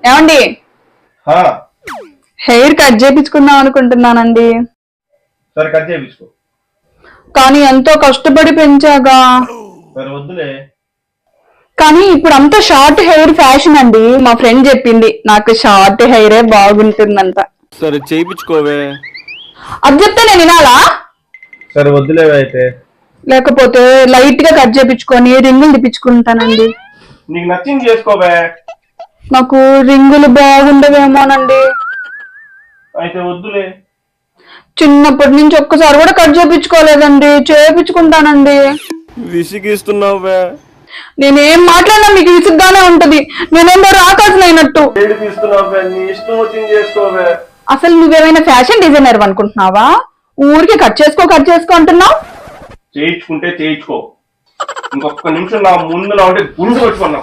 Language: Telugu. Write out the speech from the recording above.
ఏమండి హెయిర్ కట్ చేయించుకుందాం అనుకుంటున్నానండి. సరే కట్ చేయించుకో. కానీ ఎంతో కష్టపడి పెంచాగా. సరే వద్దులే. కానీ ఇప్పుడు అంతా షార్ట్ హెయిర్ ఫ్యాషన్ అండి. మా ఫ్రెండ్ చెప్పింది నాకు షార్ట్ హెయిరే బాగుంటుందంట. సరే చేయించుకోవే. అది చెప్తే నేను వినాలా? సరే వద్దులే అయితే. లేకపోతే లైట్ గా కట్ చేయించుకొని రింగులు తిప్పించుకుంటానండి. నీకు నచ్చింది చేసుకోవే. నాకు రింగులు బాగుండవేమోనండి. అయితే వద్దులే. చిన్నప్పటి నుంచి ఒక్కసారి కూడా కట్ చేయించుకోలేదండి. చేయించుకుంటానండి. విసిగిస్తున్నావే. నేనేం మాట్లాడినా మీకు విసుగ్గానే ఉంటది. నేనేందో రాకాసినట్టు. అసలు నువ్వేమైనా ఫ్యాషన్ డిజైనర్ అనుకుంటున్నావా? ఊరికి కట్ చేసుకో అంటున్నావు. చేయించుకుంటే చేయించుకో. ఇంకొక నిమిషం నా ముందు ఉంటే గుండు కొట్టుకున్నా.